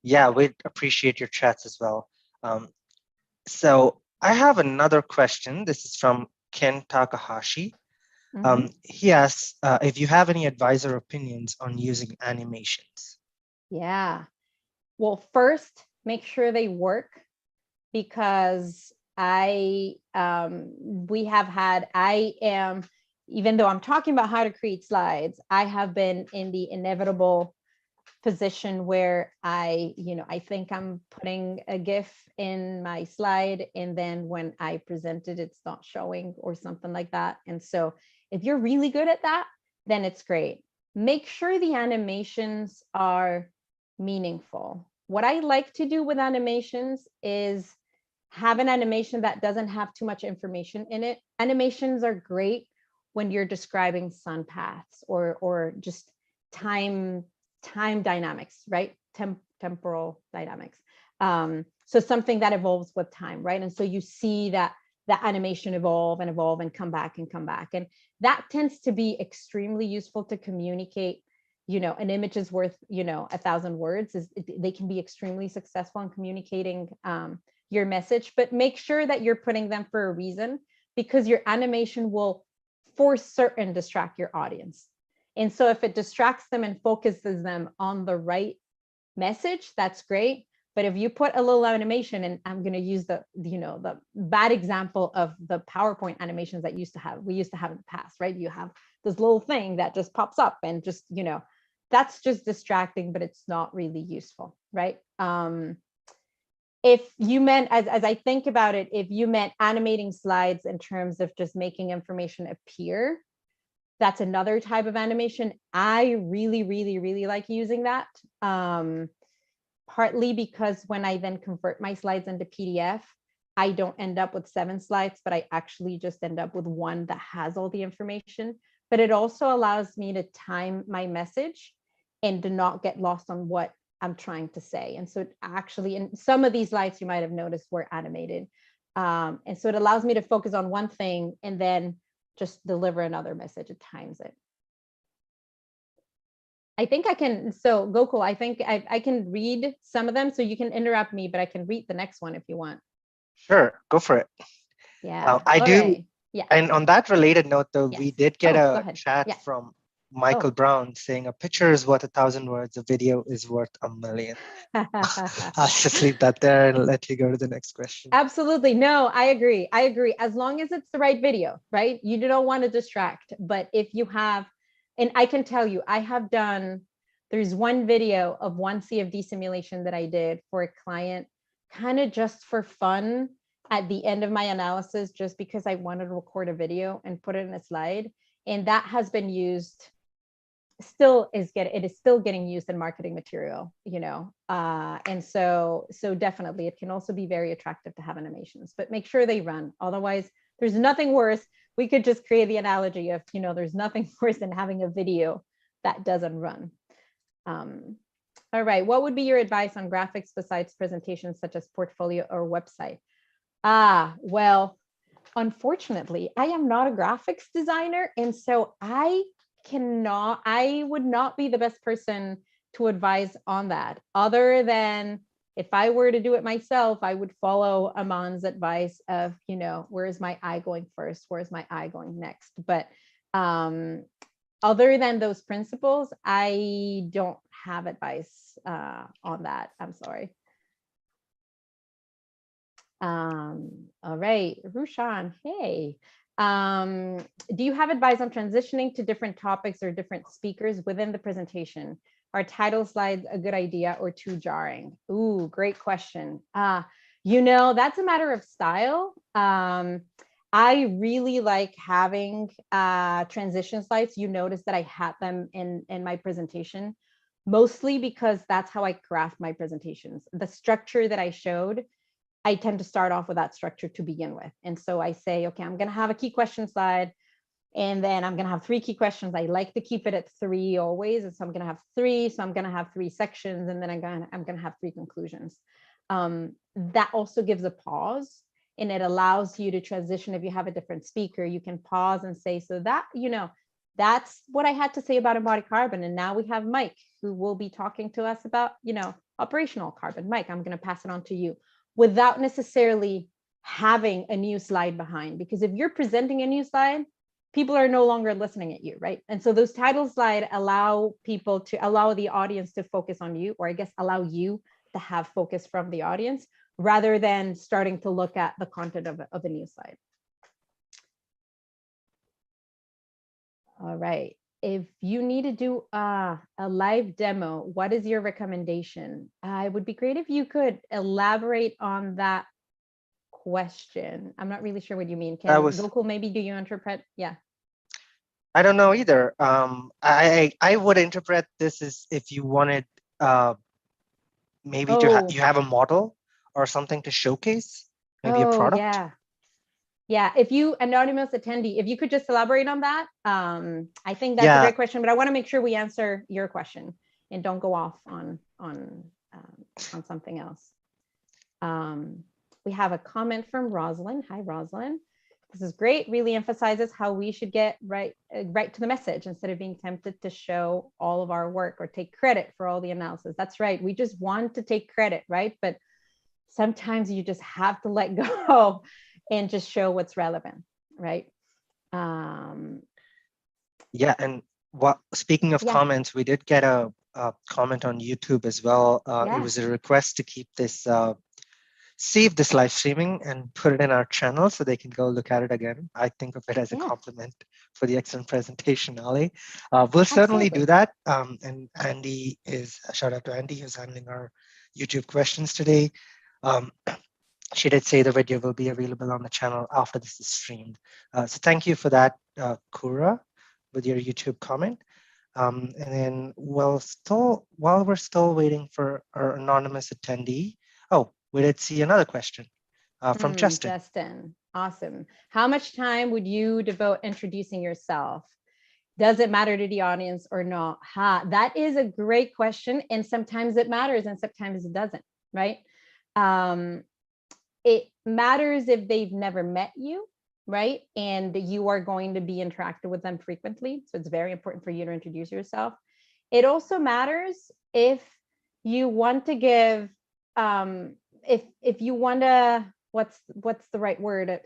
Yeah, we'd appreciate your chats as well. So I have another question. This is from Ken Takahashi. He asks if you have any advice or opinions on using animations. Yeah. Well, first, make sure they work, because even though I'm talking about how to create slides, I have been in the inevitable position where I think I'm putting a GIF in my slide, and then when I present it, it's not showing or something like that. And so if you're really good at that, then it's great. Make sure the animations are meaningful. What I like to do with animations is have an animation that doesn't have too much information in it. Animations are great when you're describing sun paths or just time dynamics, right? Temporal dynamics. So something that evolves with time, right? And so you see that animation evolve and come back. And that tends to be extremely useful to communicate. An image is worth, 1,000 words. They can be extremely successful in communicating your message, but make sure that you're putting them for a reason, because your animation will for certain distract your audience. And so if it distracts them and focuses them on the right message, that's great. But if you put a little animation, and I'm going to use the bad example of the PowerPoint animations that we used to have in the past, right? You have this little thing that just pops up and just, that's just distracting, but it's not really useful, right? If you meant, as I think about it, if you meant animating slides in terms of just making information appear, that's another type of animation. I really, really, really like using that. Partly because when I then convert my slides into PDF, I don't end up with 7 slides, but I actually just end up with one that has all the information. But it also allows me to time my message and to not get lost on what I'm trying to say. And so it actually, in some of these slides, you might have noticed were animated. And so it allows me to focus on one thing and then just deliver another message. It times it. I think I can, so Gokul, I think I can read some of them, so you can interrupt me, but I can read the next one if you want. Sure, go for it. Yeah, I do. right. Yeah. And on that related note, though, we Yes. did get Go a ahead. chat Yeah. from Michael Oh. Brown saying a picture is worth 1,000 words, a video is worth 1,000,000. I'll just leave that there and let you go to the next question. Absolutely. No, I agree. As long as it's the right video, right? You don't want to distract. But if you have, and I can tell you, I have done, there's one video of one CFD simulation that I did for a client, kind of just for fun at the end of my analysis, just because I wanted to record a video and put it in a slide. And that has been used, it is still getting used in marketing material, and so definitely it can also be very attractive to have animations, but make sure they run. Otherwise, there's nothing worse. We could just create the analogy of, there's nothing worse than having a video that doesn't run. All right, what would be your advice on graphics besides presentations such as portfolio or website? Well, unfortunately, I am not a graphics designer, and so I would not be the best person to advise on that, other than if I were to do it myself, I would follow Aman's advice of, where's my eye going first? Where's my eye going next? But other than those principles, I don't have advice on that. I'm sorry. All right, Rushan, hey. Do you have advice on transitioning to different topics or different speakers within the presentation? Are title slides a good idea or too jarring? Ooh, great question. That's a matter of style. I really like having transition slides. You notice that I had them in my presentation, mostly because that's how I craft my presentations. The structure that I showed, I tend to start off with that structure to begin with. And so I say, okay, I'm going to have a key question slide, and then I'm going to have 3 key questions. I like to keep it at 3 always. And so I'm going to have 3. So I'm going to have 3 sections, and then I'm going to have 3 conclusions. That also gives a pause, and it allows you to transition. If you have a different speaker, you can pause and say, so that, that's what I had to say about embodied carbon. And now we have Mike, who will be talking to us about, operational carbon. Mike, I'm going to pass it on to you, without necessarily having a new slide behind. Because if you're presenting a new slide, people are no longer listening at you, right? And so those title slides allow the audience to focus on you, or I guess allow you to have focus from the audience, rather than starting to look at the content of a new slide. All right. If you need to do a live demo, what is your recommendation? It would be great if you could elaborate on that question. I'm not really sure what you mean. Gokul, maybe do you interpret? Yeah. I don't know either. I would interpret this as if you wanted maybe you have a model or something to showcase, maybe a product. Yeah. Yeah, if you anonymous attendee, if you could just elaborate on that, I think that's a Yeah. great question, but I want to make sure we answer your question and don't go off on something else. We have a comment from Rosalind. Hi, Rosalind. This is great. Really emphasizes how we should get right to the message instead of being tempted to show all of our work or take credit for all the analysis. That's right. We just want to take credit, right? But sometimes you just have to let go and just show what's relevant, right? Yeah, and speaking of comments, we did get a comment on YouTube as well. It was a request to keep this, save this live streaming and put it in our channel so they can go look at it again. I think of it as a compliment for the excellent presentation, Ali. We'll certainly do that. And Andy shout out to Andy who's handling our YouTube questions today. She did say the video will be available on the channel after this is streamed. So thank you for that, Kura, with your YouTube comment. And then while we're still waiting for our anonymous attendee, we did see another question from Justin. Justin, awesome. How much time would you devote introducing yourself? Does it matter to the audience or not? That is a great question. And sometimes it matters and sometimes it doesn't, right? It matters if they've never met you, right? And you are going to be interactive with them frequently. So it's very important for you to introduce yourself. It also matters if you want to give, if you want to, what's the right word?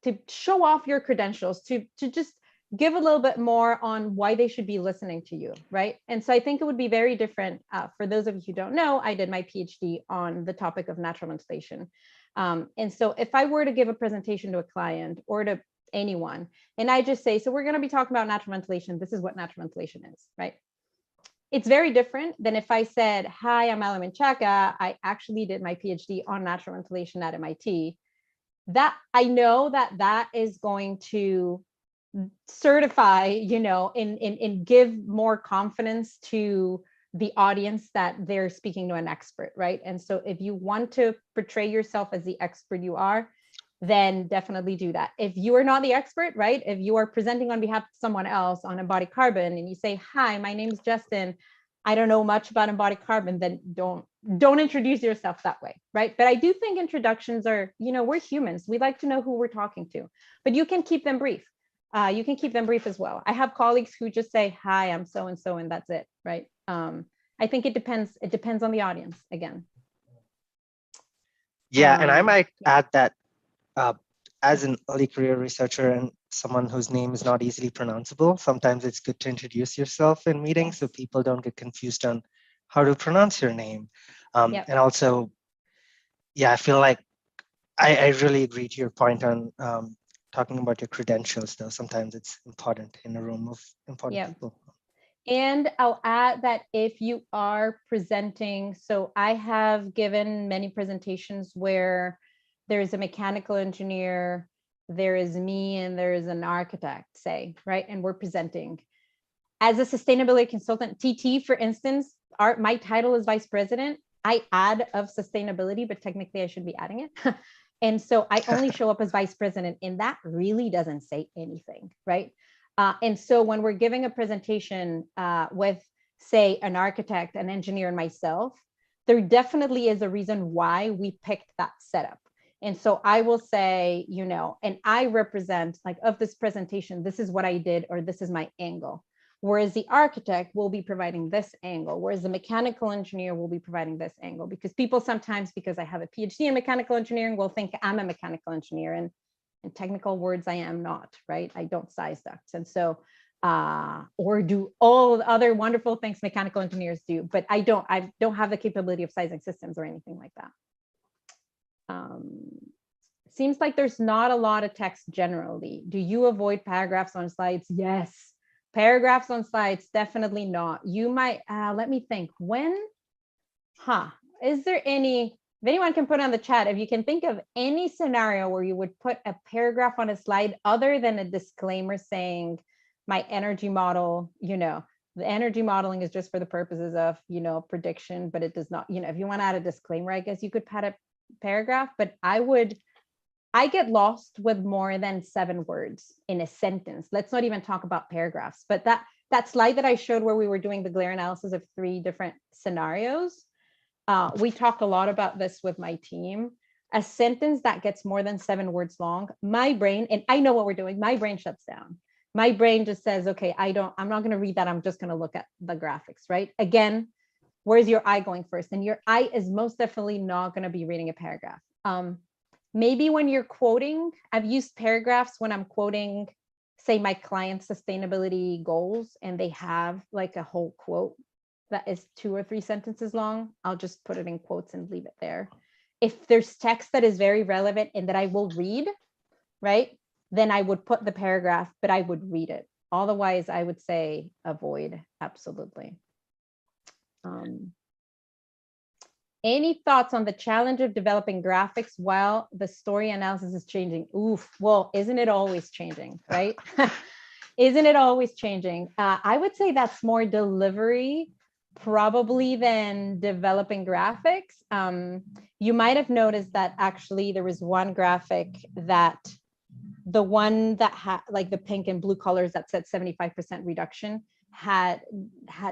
To show off your credentials, to just give a little bit more on why they should be listening to you, right? And so I think it would be very different. For those of you who don't know, I did my PhD on the topic of natural ventilation. And so if I were to give a presentation to a client or to anyone, and I just say, so we're going to be talking about natural ventilation, this is what natural ventilation is, right? It's very different than if I said, hi, I'm Ali Menchaca. I actually did my PhD on natural ventilation at MIT. That I know that is going to certify, and give more confidence to the audience that they're speaking to an expert, right? And so if you want to portray yourself as the expert you are, then definitely do that. If you are not the expert, right? If you are presenting on behalf of someone else on embodied carbon and you say, hi, my name is Justin, I don't know much about embodied carbon, then don't introduce yourself that way, right? But I do think introductions are, we're humans. We like to know who we're talking to, but you can keep them brief. You can keep them brief as well. I have colleagues who just say, hi, I'm so-and-so, and that's it, right? I think it depends on the audience again. Yeah, and I might add that as an early career researcher and someone whose name is not easily pronounceable, sometimes it's good to introduce yourself in meetings so people don't get confused on how to pronounce your name. And also, I feel like I really agree to your point on talking about your credentials, though. Sometimes it's important in a room of important people. And I'll add that if you are presenting, so I have given many presentations where there's a mechanical engineer, there is me, and there is an architect, say, right? And we're presenting. As a sustainability consultant, TT, for instance, my title is vice president. I add of sustainability, but technically I should be adding it. And so I only show up as vice president, and that really doesn't say anything, right? And so when we're giving a presentation with, say, an architect, an engineer, and myself, there definitely is a reason why we picked that setup. And so I will say, and I represent, like, of this presentation, this is what I did, or this is my angle. Whereas the architect will be providing this angle, whereas the mechanical engineer will be providing this angle, because people sometimes, because I have a PhD in mechanical engineering, will think I'm a mechanical engineer, and in technical words, I am not, right? I don't size ducts. And so, or do all the other wonderful things mechanical engineers do, but I don't have the capability of sizing systems or anything like that. Seems like there's not a lot of text generally. Do you avoid paragraphs on slides? Yes. Paragraphs on slides, definitely not. You might, let me think, is there any, if anyone can put on the chat, if you can think of any scenario where you would put a paragraph on a slide other than a disclaimer saying my energy model, the energy modeling is just for the purposes of, prediction, but it does not, if you want to add a disclaimer, I guess you could put a paragraph, but I would I get lost with more than 7 words in a sentence. Let's not even talk about paragraphs, but that slide that I showed where we were doing the glare analysis of 3 different scenarios, we talked a lot about this with my team. A sentence that gets more than 7 words long, my brain, and I know what we're doing, my brain shuts down. My brain just says, okay, I'm not going to read that. I'm just going to look at the graphics, right? Again, where's your eye going first? And your eye is most definitely not going to be reading a paragraph. Maybe when you're quoting, I've used paragraphs when I'm quoting, say, my client's sustainability goals, and they have like a whole quote that is 2 or 3 sentences long. I'll just put it in quotes and leave it there. If there's text that is very relevant and that I will read, right, then I would put the paragraph, but I would read it. Otherwise, I would say avoid, absolutely. Any thoughts on the challenge of developing graphics while the story analysis is changing? Oof, well, isn't it always changing, right? Isn't it always changing? I would say that's more delivery probably than developing graphics. You might have noticed that actually there was one graphic that the one that had like the pink and blue colors that said 75% reduction had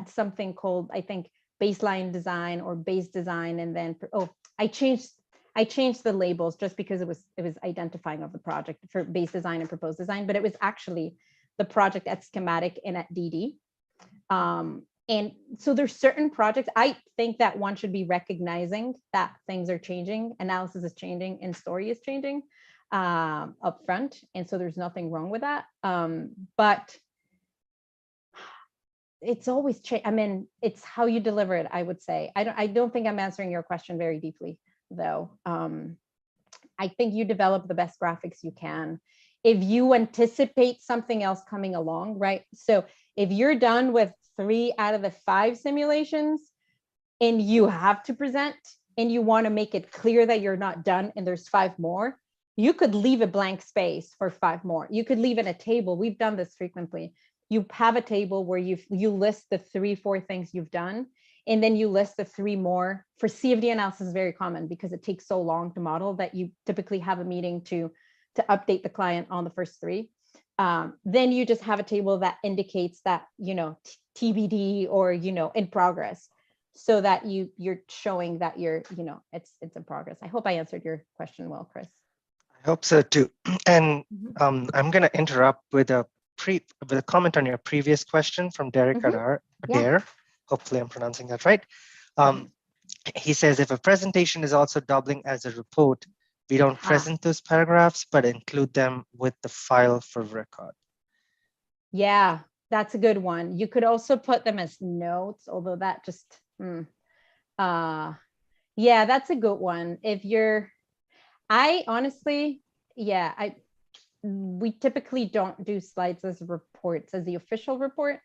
something called, I think, baseline design or base design, and then I changed the labels just because it was identifying of the project for base design and proposed design, but it was actually the project at schematic and at DD. And so there's certain projects, I think that one should be recognizing that things are changing, analysis is changing, and story is changing up front. And so there's nothing wrong with that. But it's always I mean, it's how you deliver it, I would say. I don't think I'm answering your question very deeply, though. I think you develop the best graphics you can. If you anticipate something else coming along, right? So if you're done with 3 out of the 5 simulations and you have to present and you want to make it clear that you're not done and there's 5 more, you could leave a blank space for 5 more. You could leave it a table. We've done this frequently. You have a table where you list the 3-4 things you've done, and then you list the 3 more. For CFD analysis is very common because it takes so long to model that you typically have a meeting to update the client on the first 3. Then you just have a table that indicates that, TBD or, in progress, so that you're showing that it's in progress. I hope I answered your question well, Chris. I hope so too. And I'm going to interrupt with a comment on your previous question from Derek Adair. Yeah. Hopefully I'm pronouncing that right. He says, if a presentation is also doubling as a report, we don't present those paragraphs, but include them with the file for record. Yeah, that's a good one. You could also put them as notes, although that just, yeah, that's a good one. I honestly, yeah, we typically don't do slides as reports, as the official report.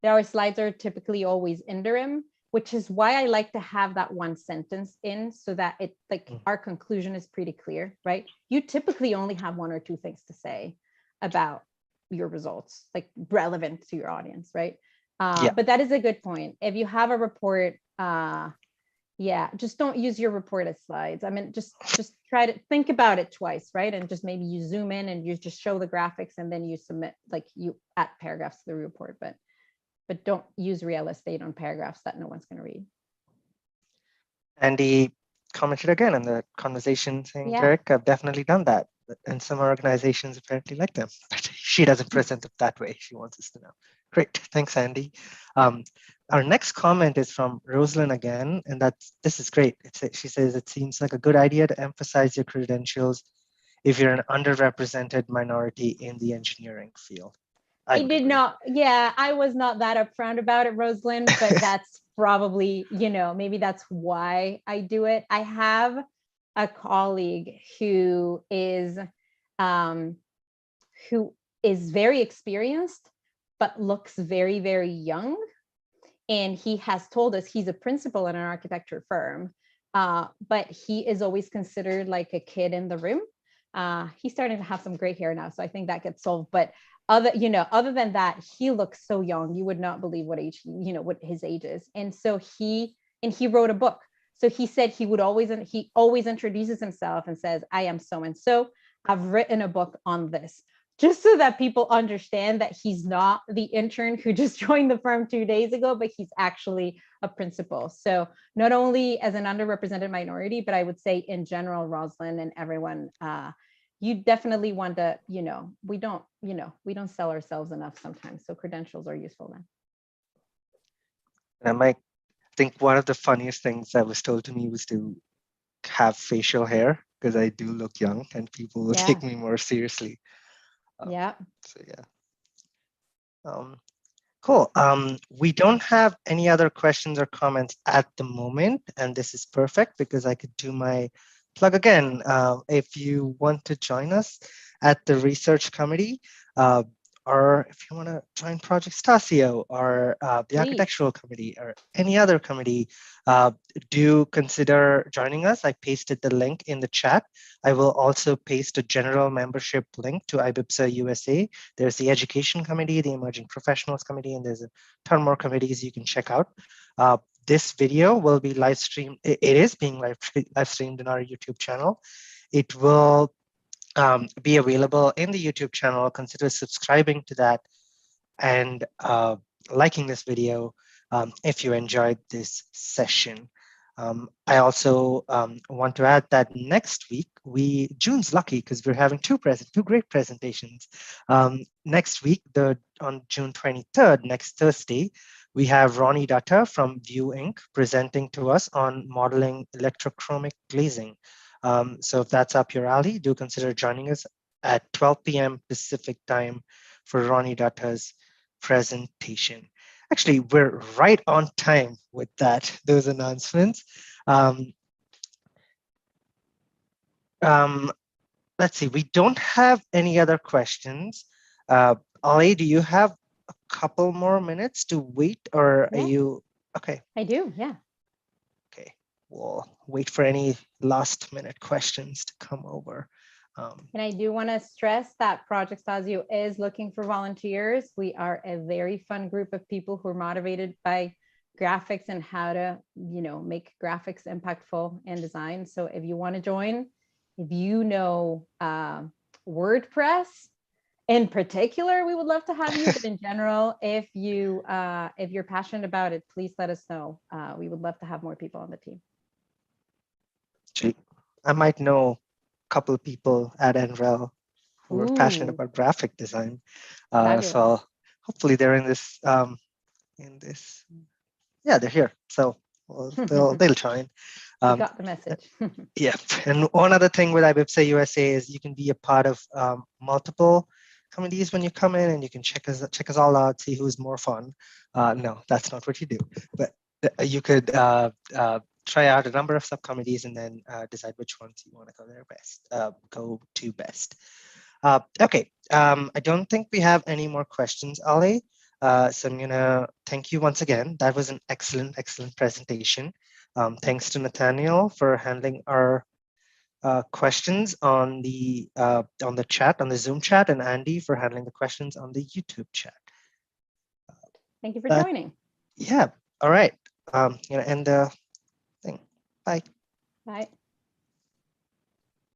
Our slides are typically always interim, which is why I like to have that one sentence in, so that it our conclusion is pretty clear, right? You typically only have 1 or 2 things to say about your results, like relevant to your audience, right? But that is a good point. If you have a report, yeah, just don't use your report as slides. I mean, just try to think about it twice, right? And just maybe you zoom in and you just show the graphics, and then you submit, you add paragraphs to the report, but don't use real estate on paragraphs that no one's going to read. Andy commented again in the conversation saying, Derek, I've definitely done that. And some organizations apparently like them, but she doesn't present it that way. She wants us to know. Great. Thanks, Andy. Our next comment is from Rosalind again, and this is great. She says, it seems like a good idea to emphasize your credentials if you're an underrepresented minority in the engineering field. I was not that upfront about it, Rosalind, but that's probably, maybe that's why I do it. I have a colleague who is very experienced, but looks very, very young. And he has told us he's a principal in an architecture firm, but he is always considered like a kid in the room. He's starting to have some gray hair now, so I think that gets solved. But other than that, he looks so young. You would not believe what his age is. And so he wrote a book. So he said he always introduces himself and says, I am so and so. I've written a book on this, just so that people understand that he's not the intern who just joined the firm 2 days ago, but he's actually a principal. So not only as an underrepresented minority, but I would say in general, Rosalind and everyone, you definitely want to, we don't sell ourselves enough sometimes. So credentials are useful then. And I might think one of the funniest things that was told to me was to have facial hair because I do look young and people will Yeah. take me more seriously. Yeah. So yeah. Cool. We don't have any other questions or comments at the moment, and this is perfect because I could do my plug again. If you want to join us at the research committee, or if you want to join Project Stasio or the Please. architectural committee or any other committee, do consider joining us. I pasted the link in the chat. I will also paste a general membership link to IBIPSA USA. There's the education committee, the emerging professionals committee, and there's a ton more committees you can check out. This video will be live streamed. It is being live streamed in our YouTube channel. It will be available in the YouTube channel. Consider subscribing to that and liking this video if you enjoyed this session. I also want to add that next week, June's lucky because we're having two great presentations. Next week, on June 23rd, next Thursday, we have Ronnie Dutta from View Inc. presenting to us on modeling electrochromic glazing. So if that's up your alley, do consider joining us at 12 p.m. Pacific time for Ronnie Dutta's presentation. Actually, we're right on time with those announcements. Let's see, we don't have any other questions. Ali, do you have a couple more minutes to wait, or Yeah. are you okay? I do, yeah. Okay, we'll wait for any last minute questions to come over. And I do want to stress that Project Stasio is looking for volunteers. We are a very fun group of people who are motivated by graphics and how to, make graphics impactful in design. So if you want to join, if you know WordPress in particular, we would love to have you. But in general, if you're passionate about it, please let us know. We would love to have more people on the team. Actually, I might know couple of people at NREL who are passionate about graphic design. So hopefully they're in this. Yeah, they're here. So they'll join. You got the message. Yeah, and one other thing with IBIPSA USA is you can be a part of multiple committees when you come in, and you can check us all out, see who's more fun. No, that's not what you do, but you could try out a number of subcommittees and then decide which ones you want to go to best. Okay, I don't think we have any more questions, Ali. So I'm gonna thank you once again. That was an excellent presentation. Thanks to Nathaniel for handling our questions on the chat, on the Zoom chat, and Andy for handling the questions on the YouTube chat. Thank you for joining. Yeah. All right. Gonna end the thing. Bye. Bye.